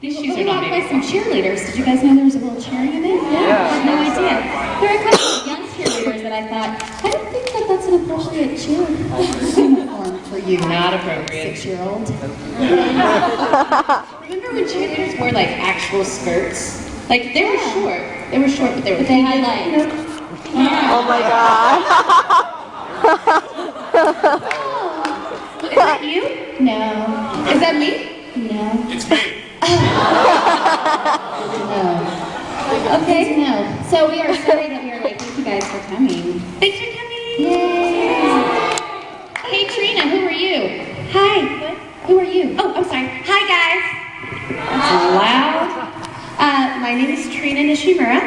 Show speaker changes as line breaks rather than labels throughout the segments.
These shoes
we
are not
walked
made
by some cheerleaders. Did you guys know there was a little cheering event? Yeah, I had no idea. There are a couple of young cheerleaders that I thought, I don't think that that's an appropriate cheer uniform for you.
Not appropriate.
6-year-old.
Remember when cheerleaders wore like actual skirts? Like they were short. They were short, but they were.
But they had like.
Oh my god.
Is that you?
No.
Is that me?
No.
It's me.
No. Okay. No. So we are sorry that we are late. Thank you guys for coming.
Thanks for coming.
Yay. Hey Trina, who are you?
Hi.
What? Who are you?
Oh, I'm sorry. Hi guys. That's loud. My name is Trina Nishimura.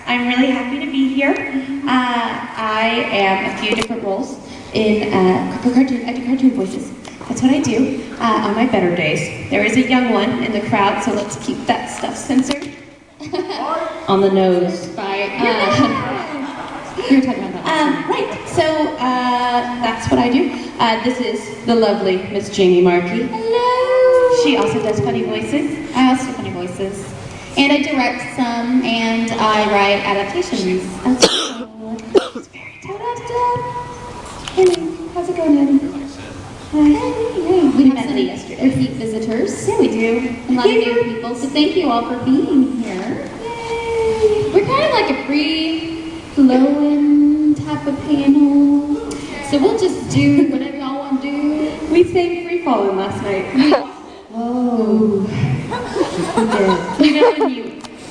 I'm really happy to be here. I am a few different roles in cartoon. I do cartoon voices. That's what I do on my better days. There is a young one in the crowd, so let's keep that stuff censored. On the nose.
Bye. We were talking about that.
Right. So that's what I do. This is the lovely Miss Jamie Markey.
Hello.
She also does funny voices.
I also do funny voices. And I direct some, and I write adaptations as well.
She's very
Hey, how's it going, Eddie? Hey. We met
yesterday.
repeat visitors.
Yeah, we do.
A lot of new people, so thank you all for being here. Yay! We're kind of like a free-flowing type of panel, so we'll just do whatever y'all want to do.
We sang Free Fallin' last night.
Oh.
You know when you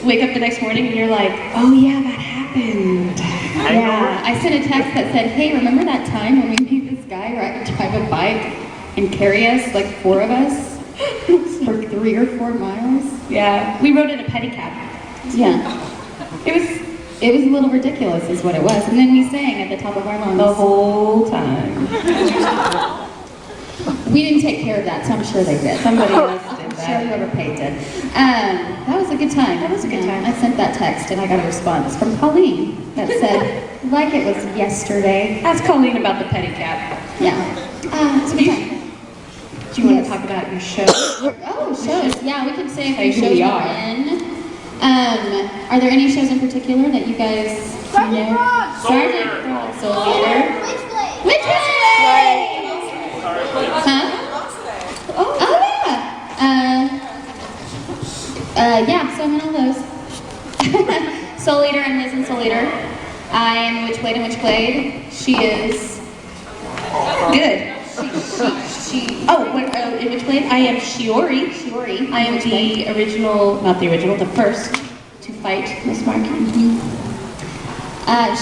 wake up the next morning and you're like, oh yeah, that happened.
Yeah, I sent a text that said, hey, remember that time when we made this guy drive a bike and carry us, like 4 of us, for 3 or 4 miles?
Yeah, we rode in a pedicab.
Yeah. It was a little ridiculous is what it was. And then we sang at the top of our lungs.
The whole time.
We didn't take care of that, so I'm sure they did.
Somebody else did
I'm
that.
sure whoever paid did. That was a good time.
That was a good time.
I sent that text and I got a response from Colleen that said, like it was yesterday.
Ask Colleen about the pedicab.
Yeah. It's a good time.
Do you want
Yes.
to talk about your show?
Oh, shows. Yeah, we can say a
Say
few
who
shows
we
we're
are.
in. Are there any shows in particular that you guys know? Sergeant Broad. Soul Leader. Witchblade! Huh? Oh yeah. Yeah, so I'm in all those. Soul Leader, I'm Liz in Soul Leader. I am Witchblade in Witchblade. She is
Good.
she
In Witchblade, I am Shiori.
Shiori.
I am the original, not the original, the first to fight Miss Markey.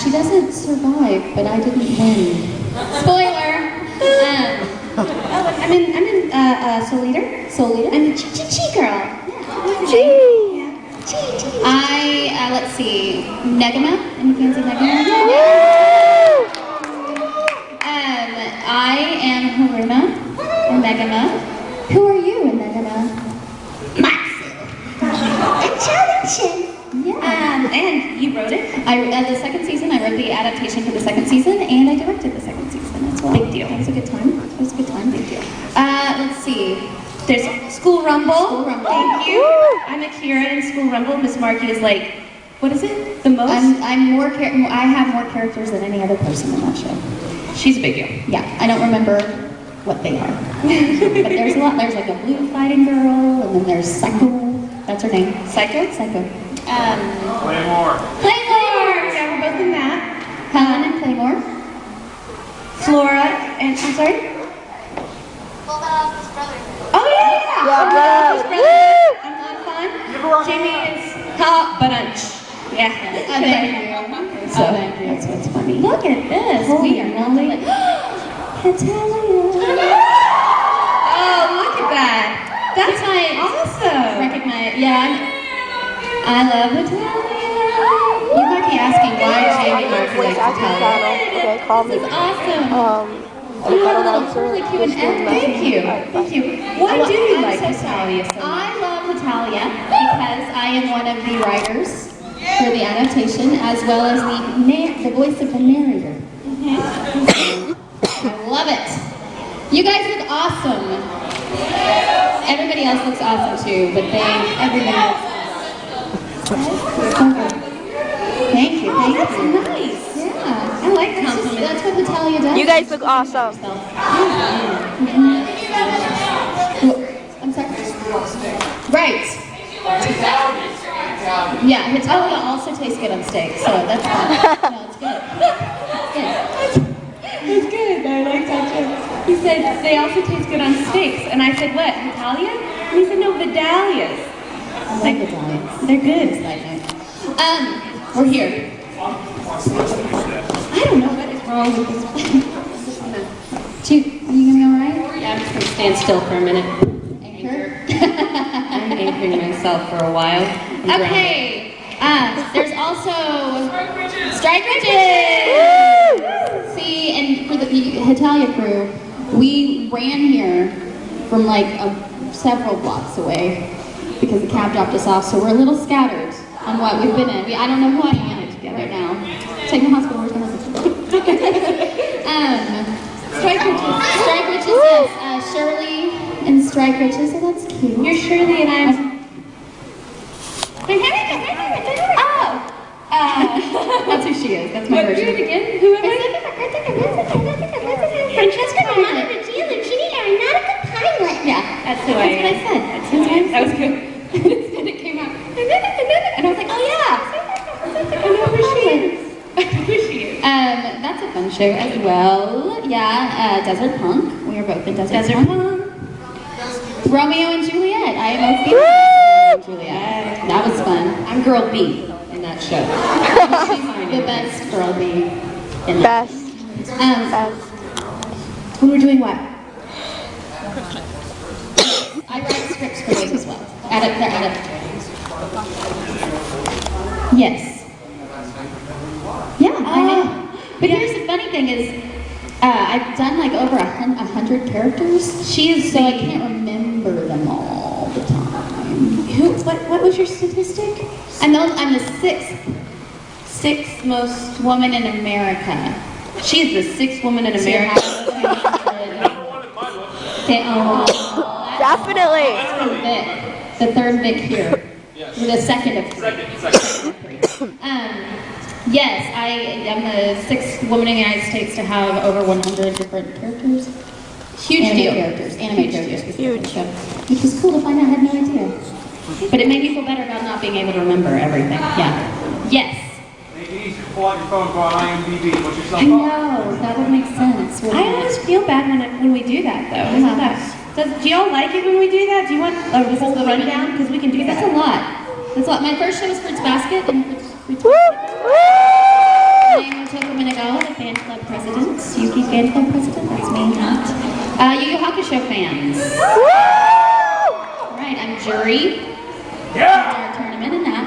She doesn't survive, but I didn't win. Spoiler!
I'm in Soul Leader.
Soul Leader?
I'm the Chi girl.
Let's see, Negama? Any fans of Negama? I am Haruna in Negama. Who are you in Negama?
Matsu. Intelligent.
Yeah.
And you wrote it?
The second season, I wrote the adaptation for the second season, and I directed the second season as well.
Big deal.
That was a good time. That was a good time.
Big deal.
Let's see.
There's School Rumble.
School Rumble.
Thank you. I'm Akira in School Rumble. Miss Markey is like, what is it? The most?
I have more characters than any other person in that show.
She's a big deal.
Yeah, I don't remember what they are. But there's a lot. There's like a blue fighting girl, and then there's Psycho. That's her name.
Psycho?
Psycho.
Claymore.
Claymore!
Yeah, we're both in that.
Helen and Claymore.
Flora and, I'm sorry? Oh yeah!
Yeah,
Brother. I'm on fun. Jamie is hot bunch. Yeah.
Thank you.
So that's what's funny.
Look at this. We are not like Natalia.
Oh, look at that. That's awesome.
Recognize. Yeah. I love Natalia. You might be asking why Jamie Murphy likes Natalia.
Okay, call me.
This is awesome.
I'm a better dancer.
Really cute and
Thank you. Thank you. Why do you like Natalia so much?
I love Natalia because I am one of the writers for the adaptation, as well as the voice of the narrator. I love it. You guys look awesome. Everybody else looks awesome too, but everybody else. Thank you.
That's nice.
Yeah.
I like compliments.
That's what Natalia does.
You guys look awesome.
I'm sorry. Right. Yeah, Natalia also tastes good on steak, so that's fine. No, it's good.
That's good. I like that too. He said they also taste good on steaks, and I said what? Italia? And he said no, Vidalias.
I like Italians.
They're good.
We're here.
I don't know what is wrong with this.
Are you gonna be alright?
Yeah, I'm just gonna stand still for a minute.
Anchor?
I'm anchoring myself for a while.
Okay. There's also strike bridges. See, and for the Italia crew, we ran here from like several blocks away because the cab dropped us off, so we're a little scattered on what we've been in. I don't know who I am together now. Take me to the hospital. Where's the hospital? Strike bridges. Yes. Shirley and strike bridges. So that's cute.
You're Shirley and I'm.
That's who she is. That's my
What, do
version.
it again? Who am I?
Francesca Romana Regina Jr. Nautica Pilot. Yeah,
That's who I
that's
am.
what I said.
That was good.
And it came out. And I was like, oh yeah.
I know who she is. I know who she is.
That's a fun show as well. Yeah, Desert Punk. We were both in Desert Punk. Romeo and Juliet. I am Ophelia. Romeo and Juliet. That was fun.
I'm girl B in that show.
The best girl bee in that.
Best.
Um,
When we're doing what?
I write scripts for those as well. They're adaptations. Yes. Yeah, I know. But here's the funny thing is, I've done like over 100 characters. So I can't remember them all the time.
What was your statistic?
I'm the sixth most woman in America.
She is the sixth woman in America.
Definitely.
The third Vic here. The second of three. Yes, I am the sixth woman in the United States to have over 100 different characters.
Huge deal.
Anime characters.
Huge.
Which was cool to find out. I had no idea. But it made me feel better about not being able to remember everything. Yeah. Yes.
Make it easy. Pull out your phone, go on IMDb, look yourself
I
up.
know. That would make sense.
I always feel bad when we do that though. Isn't that? Do y'all like it when we do that? Do you want a whole rundown? Because we can do that.
That's a lot. That's a lot. My first show was Fruits Basket. And Fruits
Woo!
I am Otoko Minagawa, the fan club president. Yuki fan club president. That's me. Yu Yu Hakusho fans. Right. I'm jury.
Yeah!
Our tournament and that.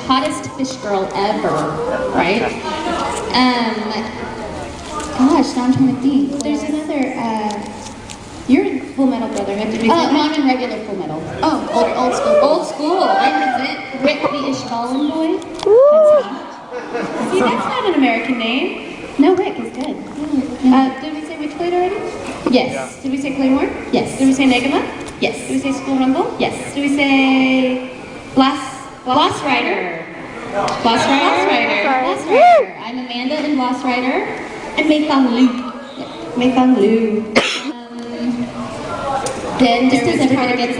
Hottest fish girl ever, right? Gosh, now I'm trying to think.
There's another. You're in Full Metal Brotherhood. Did we say
Oh, no,
that?
I'm in regular Full Metal. Oh, old school. Old school. I represent Rick the Ishvalan boy. That's me.
See, that's not an American name.
No, Rick is good.
Did we say Witchblade already?
Yes.
Did we say Claymore?
Yes.
Did we say Negama?
Yes.
Did we say School Rumble?
Yes.
Did we say Blast Rider?
Boss Rider. Boss Rider. I'm Amanda in Boss Rider.
And Meifang Lu. Meifang Lu.
Then
Just
there was
as everybody
Tower
gets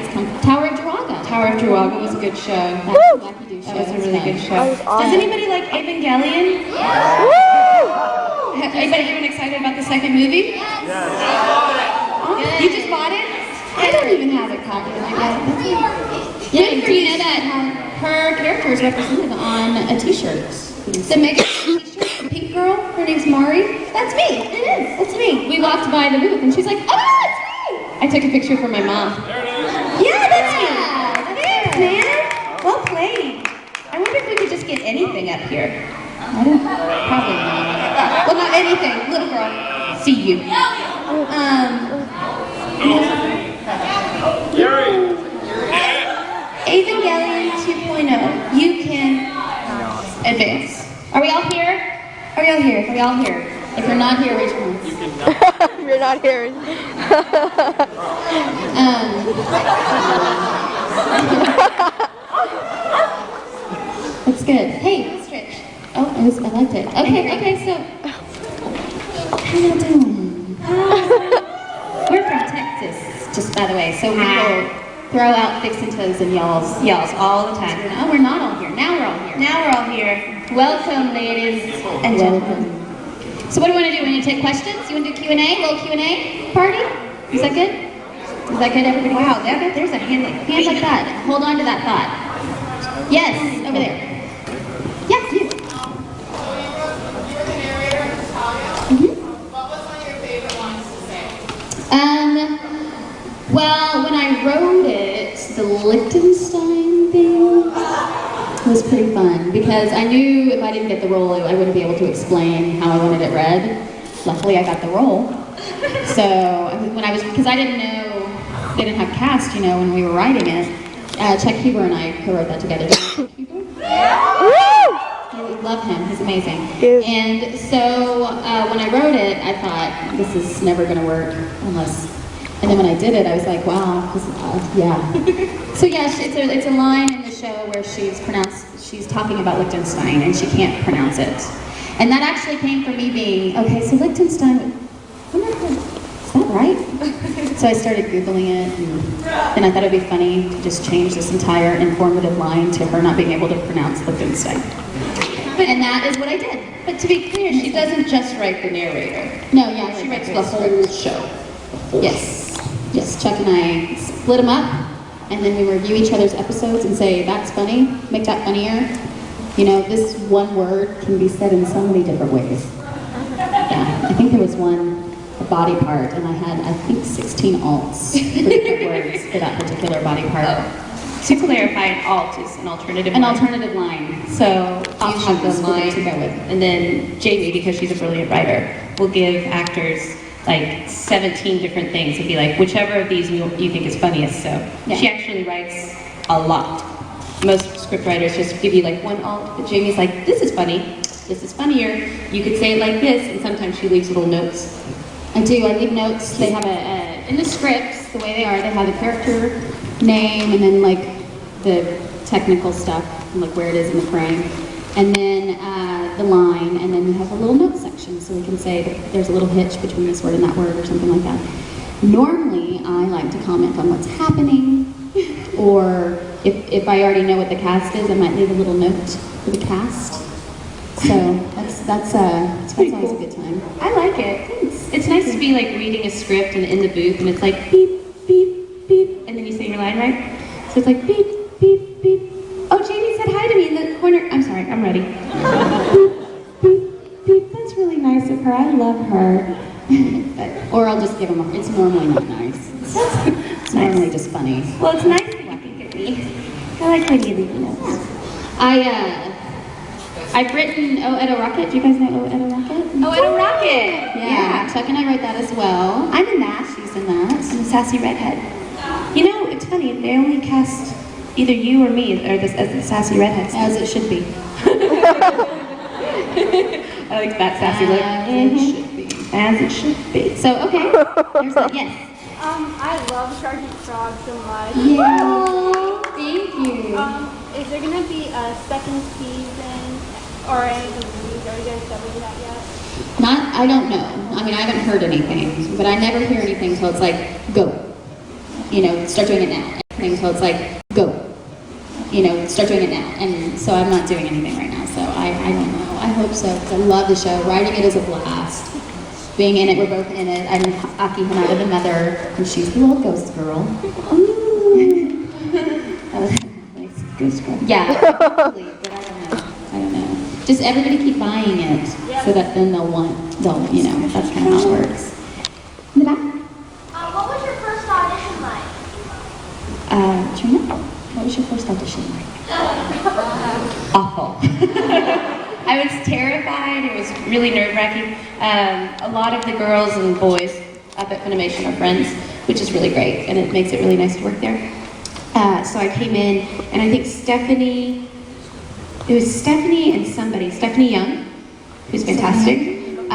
of Druaga. Tower of Druaga.
Tower of Druaga was a good show.
That's a wacky do show.
That was a really good show.
That was awesome.
Does anybody like Evangelion?
Woo!
Everyone excited about the second movie?
Yes.
You just bought it?
I don't even have it copied. Yeah, do you know that her character is represented on a t-shirt?
The Megacon t-shirt, the pink girl, her name's Mari. That's me. It is. That's me.
We walked by the booth and she's like, oh, it's me!
I took a picture for my mom.
There it is.
Yeah, that's me. Thanks, man. Well played. I wonder if we could just get anything up here.
I don't, probably not.
Well, not anything. Little girl. See you.
Yuri.
Evangelion 2.0. You can advance.
Are we all here?
Are we all here?
Are we all here? If you're not here, raise your hands.
You're not here.
That's good. Hey, stretch. Oh, I liked it. Okay, so how you doing? We're from Texas, just by the way, so we will throw out dicks and toes and y'alls all the time. Oh, we're not all here. Now we're all here.
Now we're all here.
Welcome, ladies and gentlemen. So what do we want to do? We want to take questions? You want to do Q&A? A little Q&A party? Is that good? Is that good, everybody?
Wow, there's a hand like
Hands like that. Hold on to that thought. Yes, over there. Yes, you.
What was one of your favorite ones to say?
Well, when I wrote it, the Liechtenstein thing was pretty fun because I knew if I didn't get the role, I wouldn't be able to explain how I wanted it read. Luckily, I got the role. So because I didn't know, they didn't have cast, when we were writing it. Chuck Huber and I co-wrote that together. I love him, he's amazing.
Yes.
And so when I wrote it, I thought, this is never gonna work and then when I did it, I was like, wow, yeah. So yeah, it's a line in the show where she's talking about Liechtenstein and she can't pronounce it. And that actually came from me being, okay, so Liechtenstein, is that right? So I started Googling it, and I thought it'd be funny to just change this entire informative line to her not being able to pronounce Liechtenstein. And that is what I did.
But to be clear, she doesn't just write the narrator.
No, yeah,
She writes the whole show.
Yes, Chuck and I split them up, and then we review each other's episodes and say, that's funny, make that funnier. This one word can be said in so many different ways. Yeah, I think there was a body part, and I had, 16 alts for different words for that particular body part.
To clarify, an alt is an alternative
An
line.
alternative line.
So I'll
You
have the
should
line,
to go with.
and then Jamie, because she's a brilliant writer, will give actors like 17 different things and be like, whichever of these you think is funniest. So
Yeah.
she actually writes a lot. Most script writers just give you like one alt, but Jamie's like, this is funny, this is funnier. You could say it like this, and sometimes she leaves little notes.
I do. I leave notes. They have in the scripts, the way they are, they have the character name and then like the technical stuff, and, like where it is in the frame, and then the line, and then we have a little note section so we can say that there's a little hitch between this word and that word or something like that. Normally, I like to comment on what's happening, or if I already know what the cast is, I might leave a little note for the cast. So that's always a good time.
I like it. Thanks. It's nice to be like reading a script and in the booth, and it's like beep, beep, beep, and then you say your line right. So it's like beep, beep, beep. Oh, Jamie said hi to me in the corner. I'm sorry, I'm ready. Beep, beep, beep. That's really nice of her. I love her.
Or I'll just give them it's normally not nice. It's normally just funny.
Well, it's nice that you think of me. I like when you leave notes.
I've written Oh Edo Rocket. Do you guys know Oh Edo Rocket?
Oh, and a rocket.
Yeah. Chuck and I wrote that as well.
I'm in that.
She's in that.
I'm a sassy redhead. It's funny. They only cast either you or me as the sassy redheads.
As it should be.
I like that sassy look.
As it should be.
As it should be.
So, okay. There's that. Yes.
I love Sergeant Frog so much.
Yeah. Thank you.
Is there gonna be a second season or any of the movies? Are you guys done with that yet?
I don't know. I mean, I haven't heard anything, but I never hear anything until it's like, go. Start doing it now. Until it's like, go. Start doing it now. And so I'm not doing anything right now, so I don't know. I hope so, because I love the show. Writing it is a blast. Being in it, we're both in it. I'm Aki Hanada, the mother, and she's the little ghost girl. Ooh.
Nice ghost girl.
Yeah, probably, but I don't know. Just everybody keep buying it, so that then that's kind of how it works. In the back?
What was your first audition like?
Trina, what was your first audition like?
Awful. I was terrified. It was really nerve-wracking. A lot of the girls and boys up at Funimation are friends, which is really great, and it makes it really nice to work there. So I came in, and I think Stephanie and somebody, Stephanie Young, who's fantastic,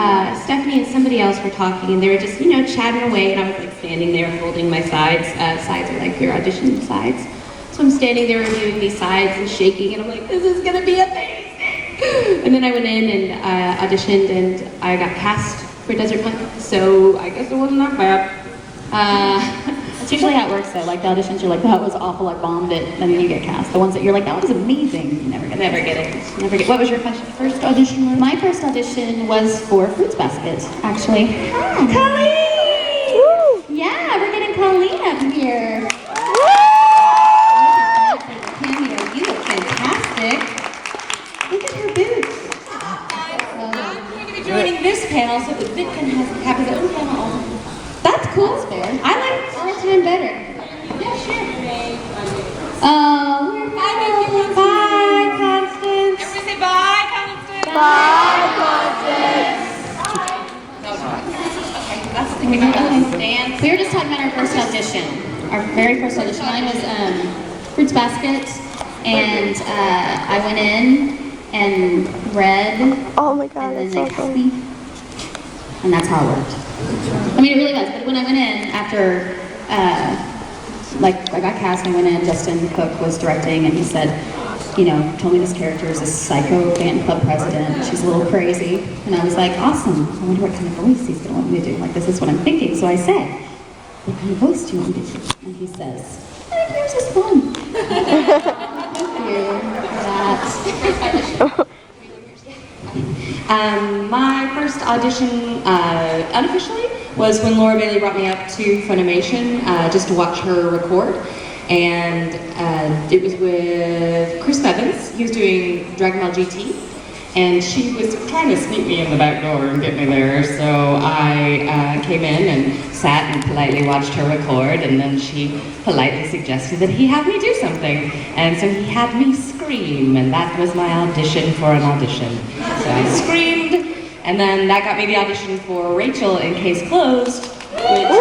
Stephanie and somebody else were talking, and they were just, you know, chatting away, and I was like standing there holding my sides. Sides are like your audition sides. So I'm standing there reviewing these sides and shaking, and I'm like, this is gonna be amazing. And then I went in and auditioned, and I got cast for Desert Hunt, so I guess it wasn't that bad.
That's usually how it works though. Like the auditions, you're like, that was awful, I bombed it, and then you get cast. The ones that you're like, that was amazing, you never get it.
Never get. What was your first audition? Laura?
My first audition was for Fruits Basket, actually. Hi.
Colleen!
Woo! Yeah, we're getting Colleen up here. Cameo, you look fantastic. Look at her boots.
I'm going to be joining this panel so that Vic can have his own panel.
That's cool. That's fair.
I like
our time better.
Yeah, sure.
Oh,
Bye, Constance. Everybody say bye, Constance.
Bye, Constance.
Okay, that's the thing we got. Dance.
we were just talking about our first audition. Our very first audition. Mine was Fruits Basket, and I went in and read,
Oh my god,
and
that's
then
so
they cast
cool.
me. And that's how it worked. I mean, it really was. But when I went in after, like, I got cast, and I went in, Justin Cook was directing, and he said, you know, told me this character is a psycho fan club president. She's a little crazy. And I was like, awesome. I wonder what kind of voice he's going to want me to do. Like, this is what I'm thinking. So I said, what kind of voice do you want me to do? And he says, yours is fun. Thank you for that.
My first audition, unofficially, was when Laura Bailey brought me up to Funimation just to watch her record. And it was with Chris Bevins. He was doing Dragon Ball GT. And she was trying to sneak me in the back door and get me there. So I came in and sat and politely watched her record. And then she politely suggested that he have me do something. And so he had me scream. And that was my audition for an audition. So I screamed. And then that got me the audition for Rachel in Case Closed. Which,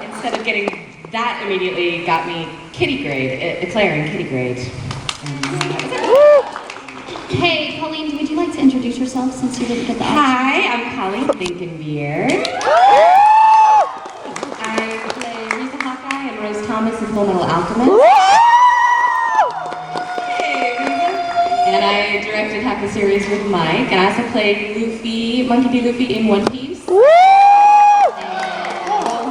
instead of getting that immediately, got me Kitty grade, Claire in Kitty grade.
Hey, Colleen, would you like to introduce yourself since you didn't get the audition?
Hi, I'm Colleen Finkenbeard. I play Rita Hawkeye and Rose Thomas in Full Metal Alchemist. Hey, Rita. And I directed half the series with Mike, and I also played Luffy, Monkey D. Luffy in One Piece. And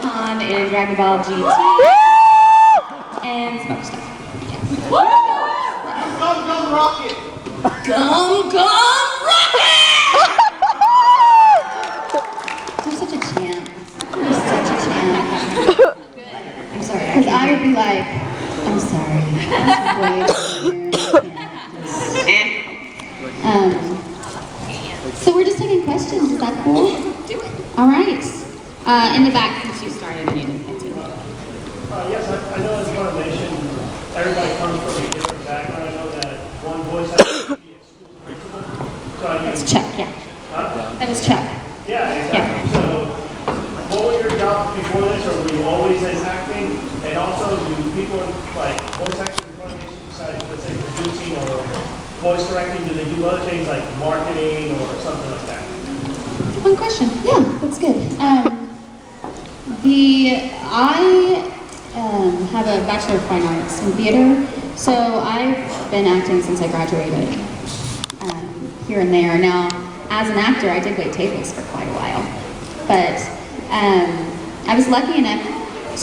Gohan in Dragon Ball GT. And some other stuff.
Gum Rocket!
Gum Rocket!
You're such a champ. You're such a champ.
I'm sorry.
Because I would be like, I'm sorry. So we're just taking questions. Is that cool?
Do it.
All right. In the back, since you started and you didn't get to.
Yes, I know in Funimation, everybody comes from a different background. I know that one voice actor can be exclusive principal. So I mean,
That's Chuck, yeah.
huh?
That was Chuck.
Yeah, exactly. So, what were your jobs before this, or were you always in acting? And also, do people like voice actors in Funimation besides, let's say, producing or voice directing? Do they do other things like marketing or something like that?
One question. Yeah, that's good. I have a Bachelor of Fine Arts in theater, so I've been acting since I graduated, here and there. Now, as an actor, I did wait tables for quite a while, but I was lucky enough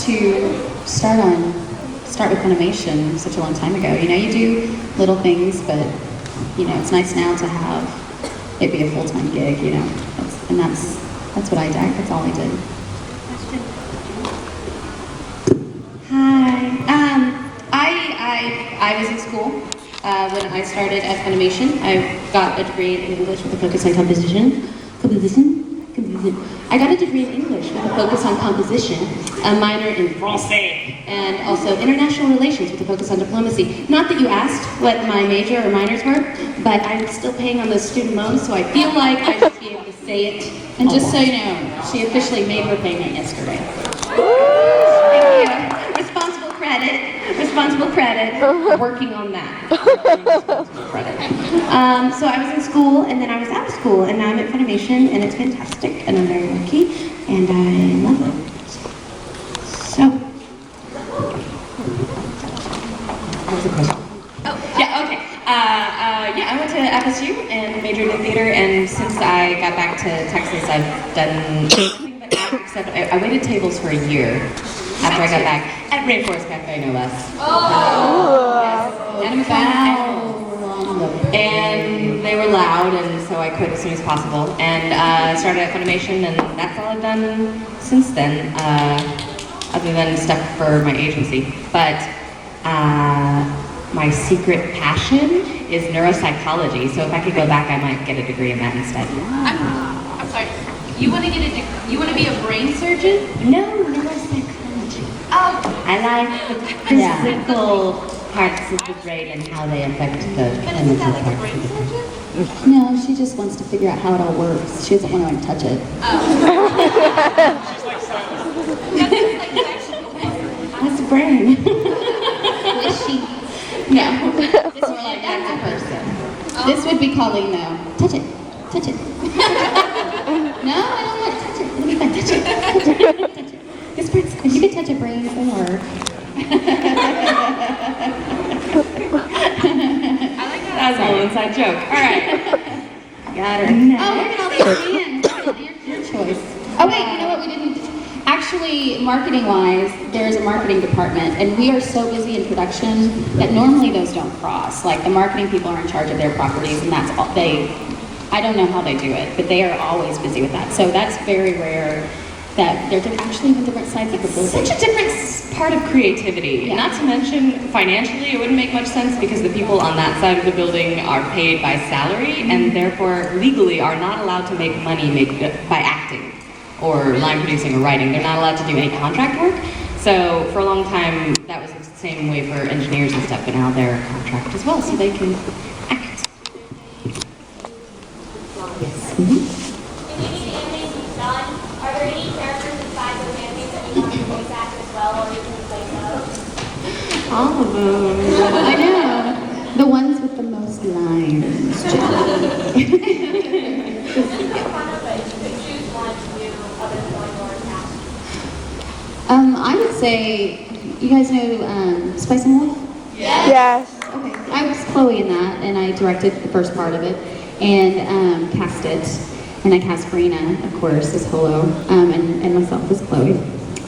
to start with Funimation such a long time ago. You know, you do little things, but you know, it's nice now to have it be a full-time gig. You know, that's what I did. That's all I did.
Hi. I was in school when I started at Funimation. I got a degree in English with a focus on composition. I got a degree in English with a focus on composition, a minor in Francais, and also international relations with a focus on diplomacy. Not that you asked what my major or minors were, but I'm still paying on those student loans, so I feel like I should be able to say it.
And just so you know, she officially made her payment yesterday.
Thank you. Responsible credit. responsible credit. Working on that. Responsible credit. So I was in school, and then I was out of school, and now I'm at Funimation, and it's fantastic, and I'm very lucky, and I love it. So, what was the question? Oh, yeah, okay. Yeah, I went to FSU and majored in theater, and since I got back to Texas, I've done nothing but act, except I waited tables for a year after I got back at Rainforest Cafe, no less.
And
And they were loud, and so I quit as soon as possible, and started at Funimation, and that's all I've done since then, other than stuff for my agency. But my secret passion is neuropsychology, so if I could go back, I might get a degree in that instead.
I'm sorry. You want to get you want to be a brain surgeon?
No, neuropsychology. Oh, I like the physical parts of the brain and how they affect the chemical parts.
No, she just wants to figure out how it all works. She doesn't want to like touch it.
That's the brain.
Is she? No. This would like that's a person. This would be Colleen though. Touch it. Touch it. No, I don't want to touch it. Let me touch it. Touch it. Touch it. This part's cool. You can touch a brain or.
That was a little inside joke. All right. Got her.
Oh, look at all these hands. Your choice. Oh wait, you know what we didn't. Actually, marketing-wise, there's a marketing department, and we are so busy in production that normally those don't cross. Like the marketing people are in charge of their properties, and that's all they. I don't know how they do it, but they are always busy with that. So that's very rare. That they're actually even different sides of the building.
Such a different part of creativity.
Yeah.
Not to mention, financially, it wouldn't make much sense because the people on that side of the building are paid by salary and therefore legally are not allowed to make money by acting or line producing or writing. They're not allowed to do any contract work. So for a long time, that was the same way for engineers and stuff, but now they're a contract as well, so they can act. Yes.
Are there any characters inside those animes that you want to voice act as well, or you can play those?
All of them.
I know. The ones with the most lines.
It's kind of, but if you could choose one to do other than one or cast.
I would say, you guys know Spice and Wolf?
Yes.
Okay. I was Chloe in that, and I directed the first part of it, and cast it. And I cast Brina, of course, as Holo, and myself as Chloe.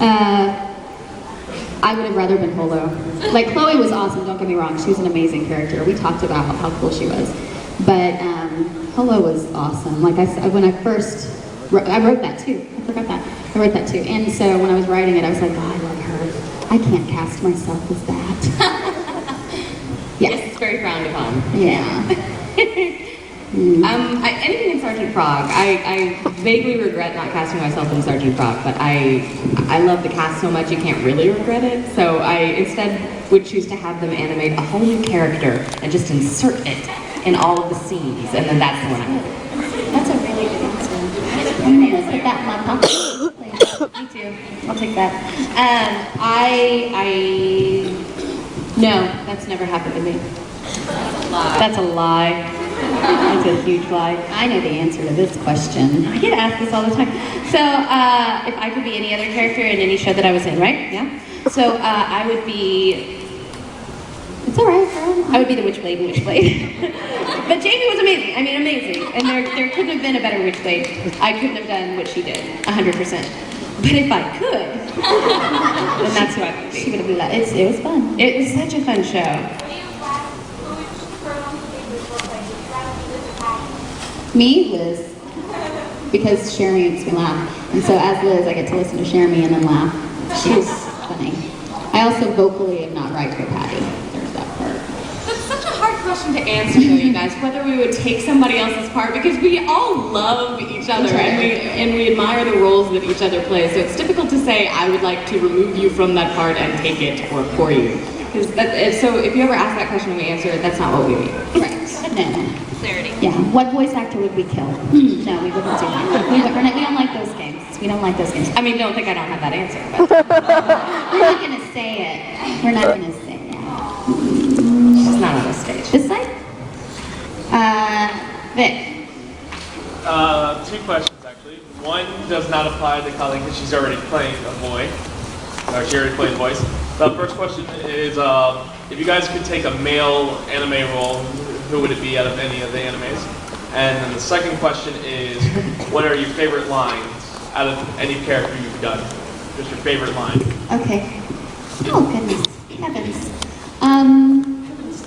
I would have rather been Holo. Like, Chloe was awesome, don't get me wrong. She was an amazing character. We talked about how cool she was. But Holo was awesome. Like, when I first, I wrote that too. I forgot that. I wrote that too. And so when I was writing it, I was like, oh, I love her. I can't cast myself as that.
Yes, it's very frowned upon.
Yeah.
Anything in Sergeant Frog. I vaguely regret not casting myself in Sergeant Frog, but I love the cast so much you can't really regret it. So I instead would choose to have them animate a whole new character and just insert it in all of the scenes, and then that's the one I would do.
That's a really good answer. I'm going to put that in my pocket.
Me too. I'll take that. No, that's never happened to me. That's a lie. That's a huge lie.
I know the answer to this question.
I get asked this all the time. So, if I could be any other character in any show that I was in, right? Yeah? So, I would be...
It's all right, girl.
I would be the Witchblade in Witchblade. But Jamie was amazing. I mean, amazing. And there couldn't have been a better Witchblade. I couldn't have done what she did, 100%. But if I could, then that's who I would
She
be.
would have been like, it was fun.
It was such a fun show.
Me, Liz. Because Jeremy makes me laugh. And so as Liz, I get to listen to Jeremy and then laugh. She's funny. I also vocally am not right for Patty. There's that part.
That's such a hard question to answer, though, you guys. Whether we would take somebody else's part, because we all love each other and we admire the roles that each other plays. So it's difficult to say I would like to remove you from that part and take it for you. Because so if you ever ask that question and we answer it, that's not what we mean.
Right. No.
Clarity.
Yeah. What voice actor would we kill? No, we wouldn't do that. We don't like those games. We don't like those games.
I mean, don't think I don't have that answer. But.
We're not going to say it. We're not going to say it.
She's not on the stage.
This side? Vic.
Two questions actually. One does not apply to Colleen because she's already playing a boy. Or she already played voice. The first question is, if you guys could take a male anime role, who would it be out of any of the animes? And then the second question is, what are your favorite lines out of any character you've done? Just your favorite line.
Okay. Oh, goodness. Heavens.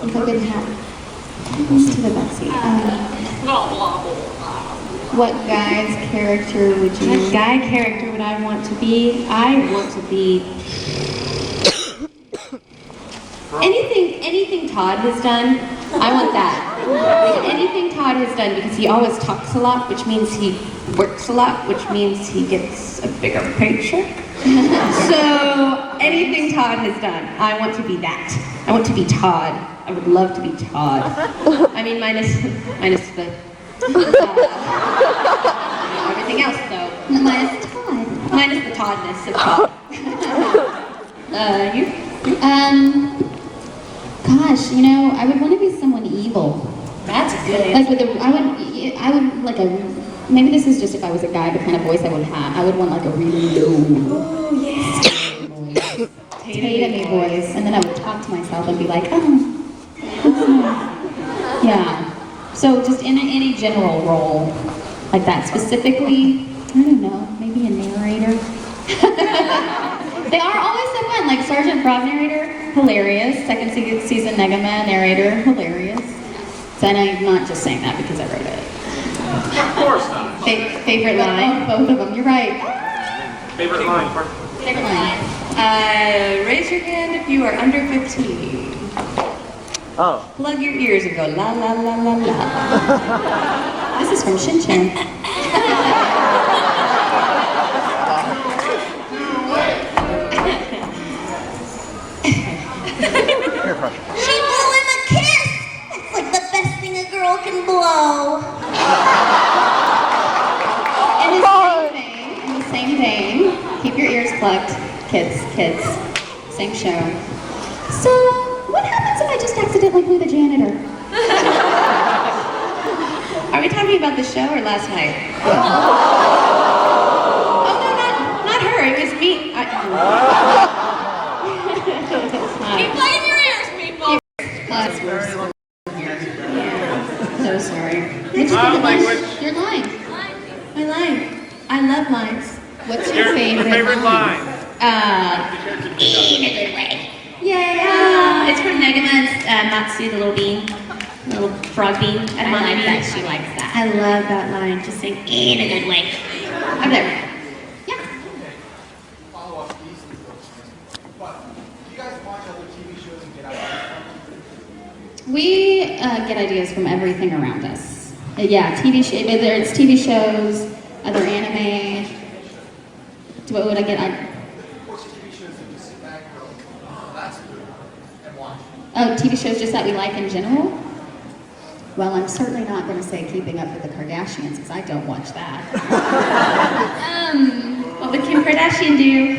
If I could have... Heavens to the Betsy. What guy's character would you...
What guy character would I want to be? I want to be anything Todd has done. I want that. Like, anything Todd has done, because he always talks a lot, which means he works a lot, which means he gets a bigger paycheck. So anything Todd has done, I want to be that. I want to be Todd. I would love to be Todd. I mean, minus the everything else though.
Minus Todd.
Minus the Toddness of Todd. You?
Gosh, you know, I would want to be someone evil.
That's a good
Like
answer.
with a, I would like a, maybe this is just if I was a guy, the kind of voice I would have. I would want like a really low,
Oh, yeah.
Tatum voice, and then I would talk to myself and be like, yeah. So just in any general role, like that specifically, I don't know, maybe a narrator. They are always so fun, like Sergeant Frog narrator, hilarious. Second season Negama narrator, hilarious. So I'm not just saying that because I wrote it.
Of course not.
Favorite line? Both of them, you're right.
Favorite line.
Favorite line.
Raise your hand if you are under 15.
Oh.
Plug your ears and go la la la la la.
This is from Shin Chan.
She blew him a kiss! It's like the best thing a girl can blow.
In the same vein, keep your ears plugged, kids, same show. So, what happens if I just accidentally blew the janitor?
Are we talking about the show or last night? Oh no, not her. It was me.
Keep playing your ears, people.
That's worse. So sorry.
Language.
Your line.
My line. I love lines.
What's your favorite
line?
In a good way. Yeah. It's from Negama. It's Matsu, the little bean. The little frog bean.
I like that. She likes that.
I love that line. Just saying in a good way. I'm there.
Yeah.
Follow-up easy. But do you guys watch other TV shows and get ideas from them?
We get ideas from everything around us. Yeah, whether it's TV shows, other anime. What would I get?
Watch TV shows and just sit back and go, oh, that's good, and watch.
Oh, TV shows just that we like in general? Well, I'm certainly not going to say Keeping Up with the Kardashians, because I don't watch that.
What would Kim Kardashian do?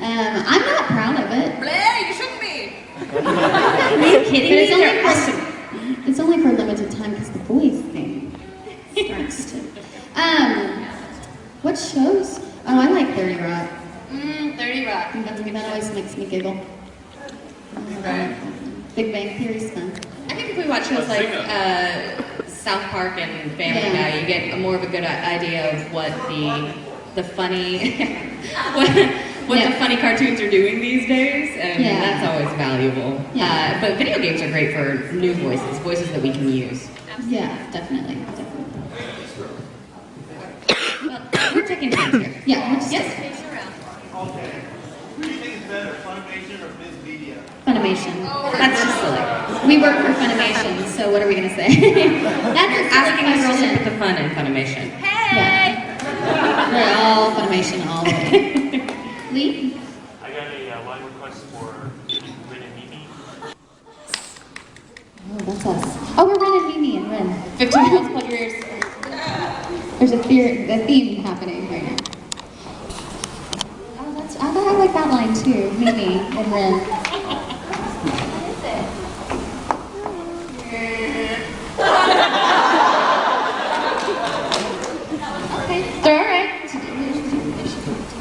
I'm not proud of it.
Blair, you shouldn't be.
Are you kidding
But
me?
it's only
They're awesome.
It's only for a limited time because the boys thing starts to. What shows? Oh, I like 30 Rock.
30 Rock.
That always makes me giggle. Big Bang Theory's fun.
I think if we watch shows like South Park and Family Guy, you get more of a good idea of what the funny what the funny cartoons are doing these days, and that's always valuable.
Yeah.
But video games are great for new voices that we can use.
Yeah, definitely.
Well, we're taking turns here.
Yeah, we're just
Yes.
Okay. Who do you think is better, Funimation or Viz Media?
Funimation.
That's just silly.
We work for Funimation, so what are we gonna say? That's a
Asking the girls to
question.
put the fun in Funimation.
Yeah. We're all Funimation all the way. Lee?
I got a line request for Rin and Mimi.
Oh, that's us. Oh, we're Ren and Mimi and Ren.
15-year-olds, plug your ears.
There's a theme happening right now. Oh, I like that line too. Mimi and Ren.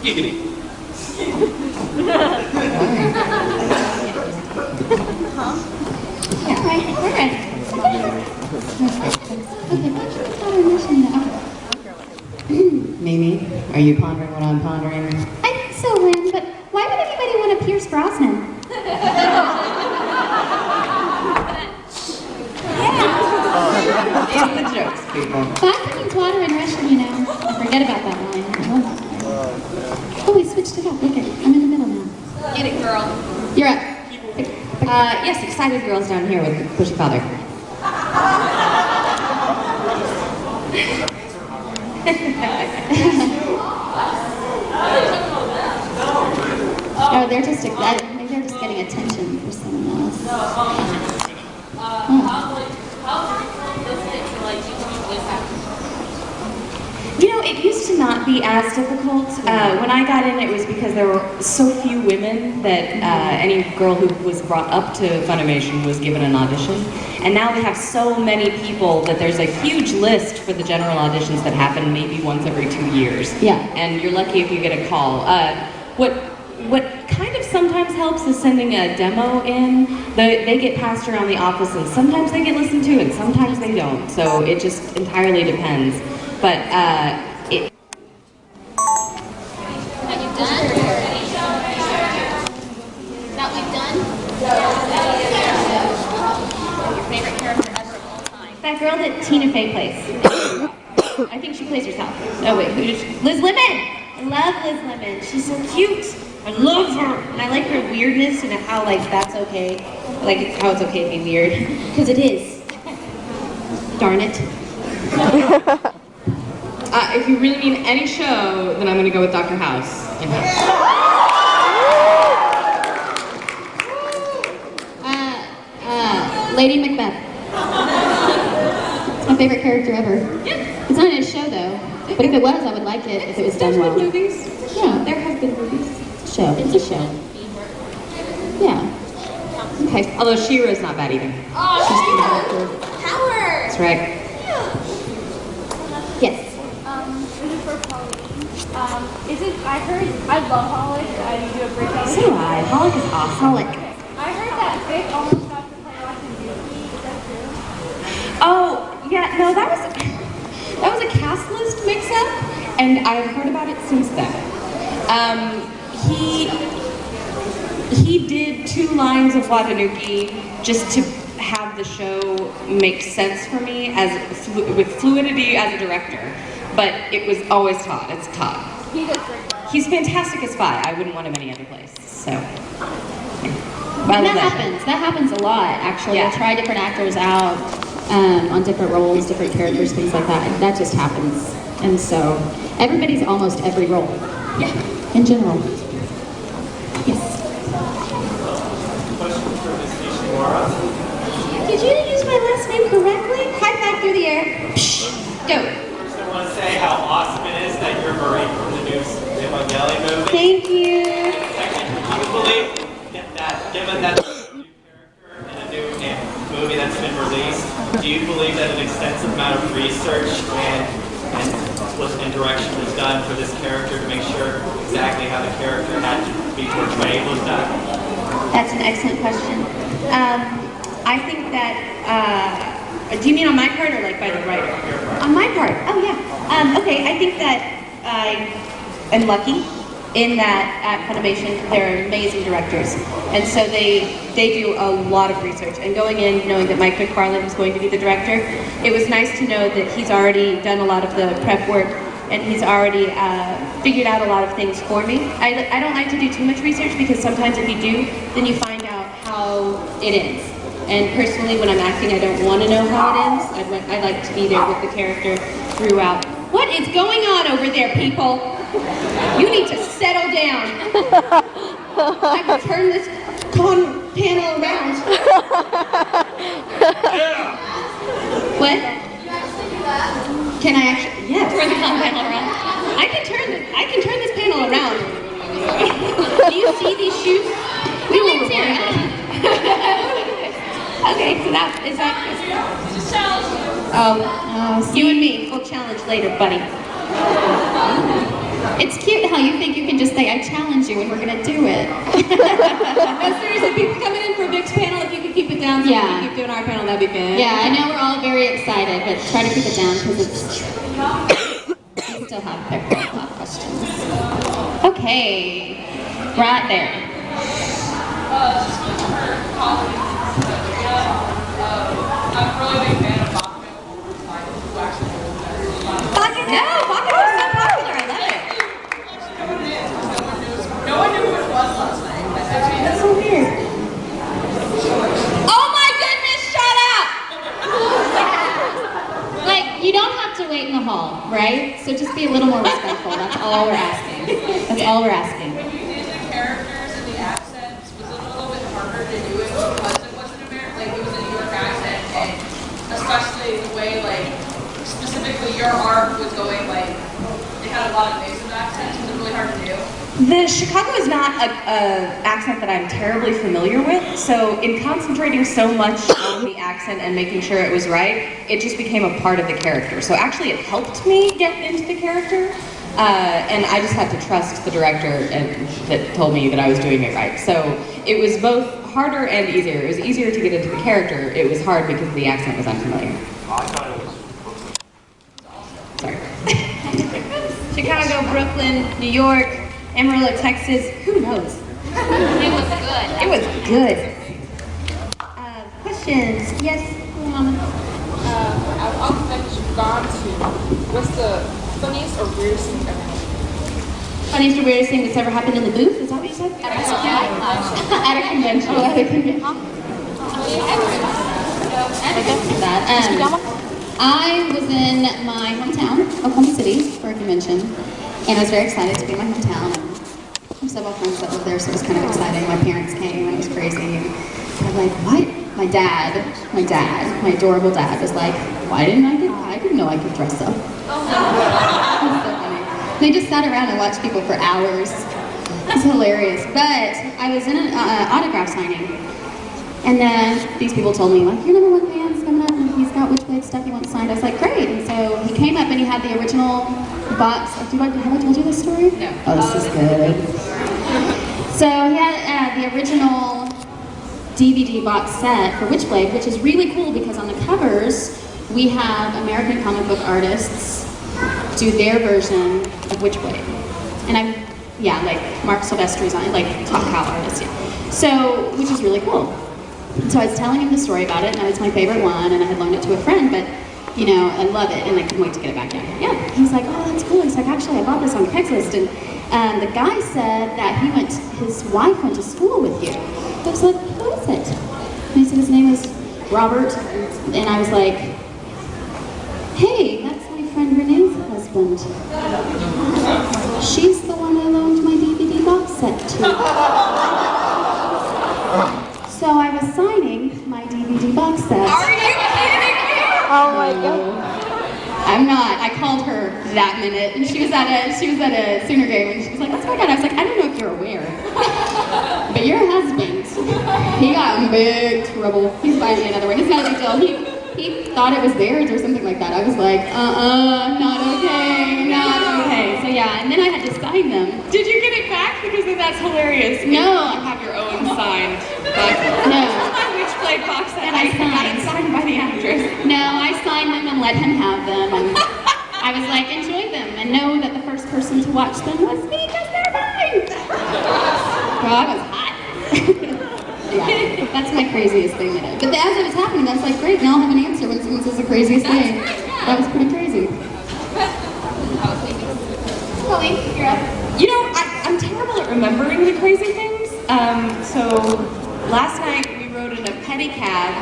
Giggity.
Alright.
Mimi, are you pondering what I'm pondering?
I think so, Lynn, but why would anybody want to Pierce Brosnan?
It's the jokes, people.
Five freaking water in Russian, you know. Forget about that line. I love that line. Oh, we switched it up. Look at it. I'm in the middle now.
Get it, girl.
You're up.
Yes, excited girls down here with Pushy Father.
Oh, they're just maybe they're just getting attention for someone else.
You know, it used to not be as difficult. When I got in, it was because there were so few women that any girl who was brought up to Funimation was given an audition. And now we have so many people that there's a huge list for the general auditions that happen maybe once every 2 years.
Yeah.
And you're lucky if you get a call. What kind of sometimes helps is sending a demo in. They get passed around the office, and sometimes they get listened to, and sometimes they don't. So it just entirely depends. But it.
Are you done? That we've done? Your favorite character ever of all time?
That girl that Tina Fey plays. I think she plays herself. Oh wait, Liz Lemon! I love Liz Lemon. She's so cute. I love her. And I like her weirdness and how that's okay. Like how it's okay to be weird. Because it is. Darn it. If you really mean any show, then I'm gonna go with Dr. House.
Lady Macbeth. It's my favorite character ever.
Yeah.
It's not in a show though, but if it was, I would like it if it was done well.
There's been movies.
Yeah,
There have been movies.
it's a show. It's a show. Yeah.
Okay. Although She-Ra is not bad either.
Howard!
That's right.
Yes.
This is for Pauline. I heard, I love Holic. You do a great job.
So do I. Holic is awesome.
I heard that Vic almost got to play Watson Yuki. Is that true?
Oh, yeah, no, that was a cast list mix-up, and I've heard about it since then. He did 2 lines of Watanuki just to have the show make sense for me with fluidity as a director, but it was always Todd. It's Todd.
He does great job.
He's fantastic as Spy. I wouldn't want him any other place. So.
And that happens. That happens a lot, actually.
Yeah.
You'll try different actors out on different roles, different characters, things like that. And that just happens. And so everybody's almost every role.
Yeah.
In general. Yes.
Question for Ms. Nishimura.
Did you use my last name correctly? High five through the air. Psh, go.
First, I want to say how awesome it is that you're Marie from the new Evangelion movie.
Thank you.
Second, do you believe that, given that there's a new character in a new movie that's been released, do you believe that an extensive amount of research and direction was done for this character to make sure exactly how the character had to be portrayed was done?
That's an excellent question. I think that, do you mean on my part or like by the writer? On my part, oh yeah. Okay, I think that I am lucky in that at Funimation they're amazing directors. And so they do a lot of research. And going in knowing that Mike McFarlane was going to be the director, it was nice to know that he's already done a lot of the prep work and he's already figured out a lot of things for me. I don't like to do too much research because sometimes if you do, then you find out how it ends. And personally, when I'm acting, I don't want to know how it ends. I like to be there with the character throughout. What is going on over there, people? You need to settle down. I can turn this panel around. What? Can I actually? Yes. Turn the panel around. I can turn this panel around. Do you see these shoes? We live here. Okay, so is that? Oh, you and me. We'll challenge later, buddy.
It's cute how you think you can just say, I challenge you, and we're gonna do it.
No, seriously, people coming in for Vic's panel, if you could keep it down so we
Yeah.
can keep doing our panel, that'd be good.
Yeah, I know we're all very excited, but try to keep it down because it's. We still have a lot of questions. Okay, right there.
I'm really big fan of
Baca, no, Baca was so popular, I love it.
No one knew who it was last night.
That's so weird. Oh my goodness, shut up!
Like, you don't have to wait in the hall, right? So just be a little more respectful. That's all we're asking. That's all we're asking.
When you did the characters and the accents, was it a little bit harder to do it because it wasn't American, like it was a New York accent, and especially the way, like, specifically your arc was going, like, they had a lot of invasive accents. Was it really hard to do?
The Chicago is not a accent that I'm terribly familiar with, so in concentrating so much on the accent and making sure it was right, it just became a part of the character. So actually it helped me get into the character, and I just had to trust the director that told me that I was doing it right. So it was both harder and easier. It was easier to get into the character. It was hard because the accent was unfamiliar. Sorry. Chicago, Brooklyn, New York, Amarillo, Texas, who knows?
It was good.
It was good. Questions? Yes, Mama.
Out of all the things you've gone to, what's the funniest or weirdest thing ever happened?
Funniest or weirdest thing that's ever happened in the booth? Is that what you said? At a convention. Oh, at a convention.
I was in my hometown, Oklahoma City, for a convention, and I was very excited to be in my hometown. I have several friends that live there, so it was kind of exciting. My parents came, and it was crazy. And I'm like, what? My adorable dad, was like, I didn't know I could dress up. It was so funny. They just sat around and watched people for hours. It's hilarious. But I was in an autograph signing, and then these people told me, like, your #1 fan's coming up, and he's got Witchblade stuff he wants signed. I was like, great. And so he came up, and he had the original box. Have I told you this story?
No.
Oh, this is good. So he had the original DVD box set for Witchblade, which is really cool because on the covers, we have American comic book artists do their version of Witchblade. And like Mark Silvestri's on it, like top cow artist. Yeah. So, which is really cool. So I was telling him the story about it, and that was my favorite one, and I had loaned it to a friend, but, you know, I love it, and I couldn't wait to get it back in. Yeah, he's like, oh, that's cool. He's like, actually, I bought this on Craigslist, and the guy said that his wife went to school with you. I was like, who is it? And he said his name was Robert, and I was like, hey, that's my friend Renee's husband. She's the one I loaned my DVD box set to. So I was signing my DVD box set.
Are you kidding me?
Oh my god.
I'm not. I called her that minute, and she was at a Sooner game, and she was like, "That's my dad." I was like, "I don't know if you're aware, but your husband, he got in big trouble. He's buying me another one. It's not a big deal. He thought it was theirs or something like that. I was like, not okay, not okay." So yeah, and then I had to sign them.
Did you get it back? Because then that's hilarious.
No.
You have your own signed box.
No.
My Witchblade box set.
And I
got it signed by the actress.
No, I signed them and let him have them, and I was like, enjoy them, and know that the first person to watch them was me, because they're mine! Well, I was hot. Yeah, that's my craziest thing that I did. But as it was happening, I was like, great, now I'll have an answer when someone says the craziest thing. That was pretty crazy. Chloe, you're up.
You know, I'm terrible at remembering the crazy things. So last night we rode in a pedicab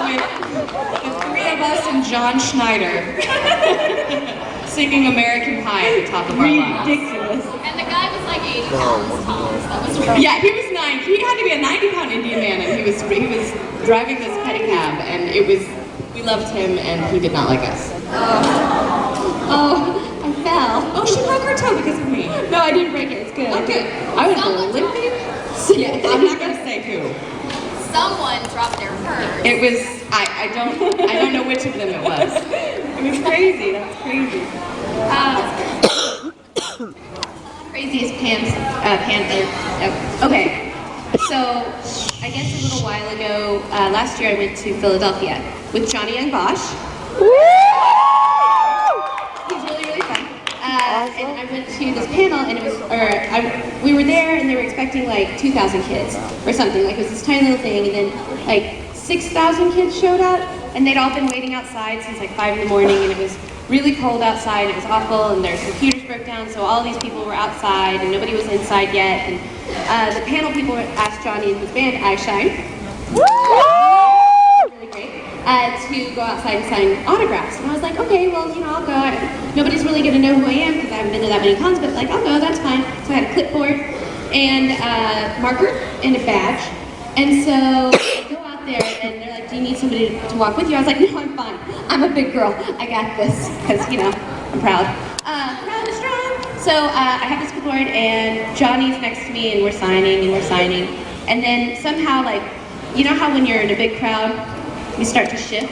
with the three of us and John Schneider singing American Pie at the top of our lungs. Ridiculous.
And the guy was like 80 pounds tall. So that was really
Yeah, he was 9. He had to be a 90-pound Indian man, and he was driving this pedicab, and we loved him, and he did not like us.
Oh, I fell.
Oh, she broke her toe because of me.
No, I didn't break it, it's good.
Okay, I was limping. Yeah, I'm not gonna say who.
someone dropped their purse.
It was, I don't know which of them it was. It was crazy, that's crazy. Craziest panther. Okay, so I guess a little while ago, last year I went to Philadelphia with Johnny Young Bosch. He's really, really fun. And I went to this panel, and it was, we were there, and they were expecting like 2,000 kids or something. Like it was this tiny little thing, and then like 6,000 kids showed up, and they'd all been waiting outside since like 5 in the morning, and it was really cold outside. It was awful, and their computers broke down, so all these people were outside, and nobody was inside yet. And the panel people asked Johnny and his band, I Shine, really great, to go outside and sign autographs. And I was like, okay, well, you know, I'll go. Nobody's really gonna know who I am because I haven't been to that many cons, but like, I'll go, that's fine. So I had a clipboard and a marker and a badge. And so I go out there, and they're like, do you need somebody to walk with you? I was like, no, I'm fine. I'm a big girl. I got this, because, you know, I'm proud. Proud and strong. So I have this clipboard, and Johnny's next to me, and we're signing, and then somehow, like, you know how when you're in a big crowd, you start to shift?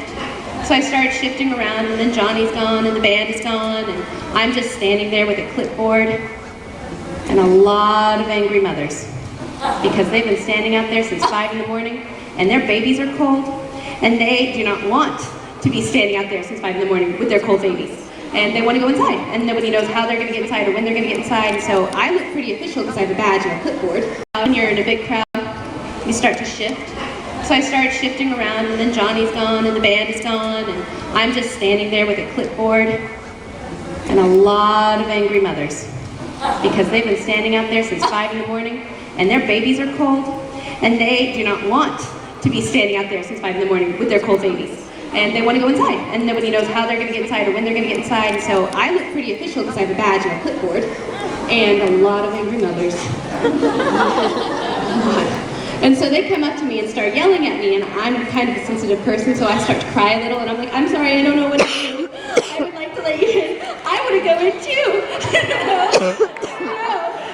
So I started shifting around, and then Johnny's gone, and the band is gone, and I'm just standing there with a clipboard, and a lot of angry mothers. Because they've been standing out there since 5 in the morning, and their babies are cold, and they do not want to be standing out there since 5 in the morning with their cold babies. And they want to go inside, and nobody knows how they're going to get inside or when they're going to get inside. So I look pretty official because I have a badge and a clipboard. When you're in a big crowd, you start to shift. So I started shifting around, and then Johnny's gone, and the band is gone, and I'm just standing there with a clipboard, and a lot of angry mothers. Because they've been standing out there since 5 in the morning, and their babies are cold, and they do not want to be standing out there since 5 in the morning with their cold babies. And they want to go inside, and nobody knows how they're going to get inside or when they're going to get inside. So I look pretty official because I have a badge and a clipboard, and a lot of angry mothers. And so they come up to me and start yelling at me, and I'm kind of a sensitive person, so I start to cry a little, and I'm like, I'm sorry, I don't know what to do. I would like to let you in. I want to go in too.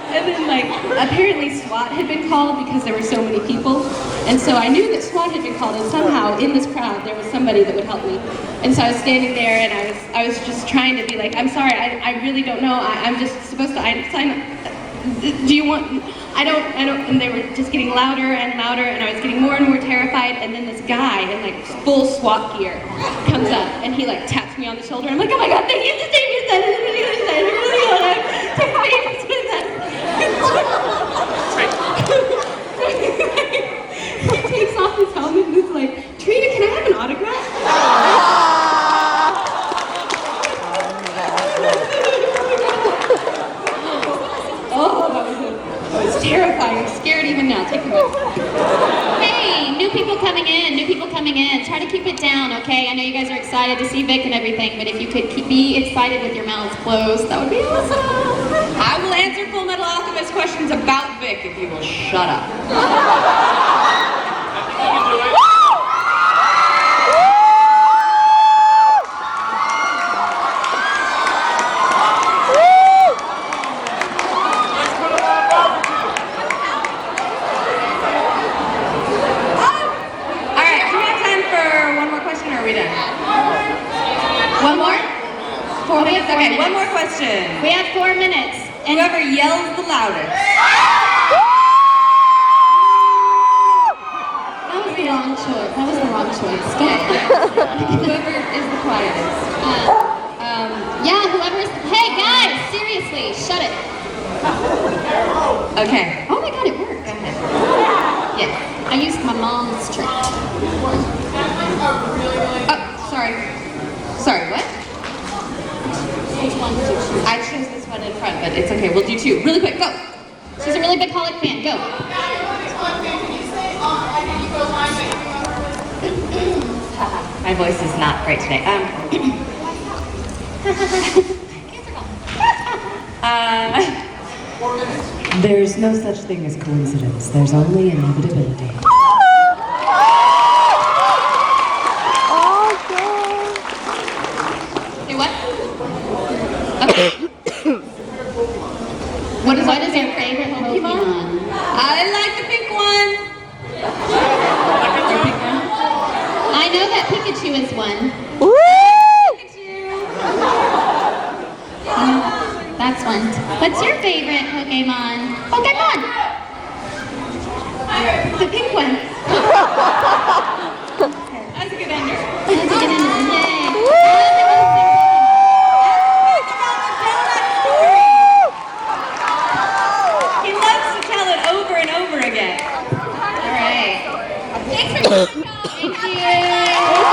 And then, like, apparently SWAT had been called because there were so many people. And so I knew that SWAT had been called, and somehow in this crowd there was somebody that would help me. And so I was standing there, and I was just trying to be like, I'm sorry, I really don't know. I'm just supposed to sign. Do you want? I don't. And they were just getting louder and louder, and I was getting more and more terrified. And then this guy in like full SWAT gear comes up, and he like taps me on the shoulder. I'm like, oh my God, thank you, just take me inside. I really want to take me inside. He takes off his helmet and is like, Trina, can I have an autograph? Oh, that was terrifying. I'm scared even now. Take a look.
Hey, new people coming in. Try to keep it down, okay? I know you guys are excited to see Vic and everything, but if you could be excited with your mouths closed, that would be awesome.
I will answer Full Metal Alchemist questions about Vic if you will shut up. One more? 4 minutes? Okay, 1 more question.
We have 4 minutes. And
whoever yells the loudest.
That was the wrong choice.
Whoever is the quietest.
Yeah, whoever's. Hey guys, seriously, shut it.
Okay.
Oh my God, it worked.
Go ahead.
Yeah, I used my mom's trick.
Oh, sorry. Sorry, what?
Which one did you choose?
I chose this one in front, but it's okay. We'll do 2. Really quick, go.
She's a really big Holic fan. Go.
My voice is not great today. There's no such thing as coincidence. There's only inevitability.
Hey, what? Okay. What is your favorite Pokemon?
I like the pink one.
I know that Pikachu is one. That's one. But Pokemon. Pokemon!
The pink one.
That's a good ender.
That's a good ender. Yay.
He loves to tell it over and over again.
All right. Thanks for coming, guys. Thank you.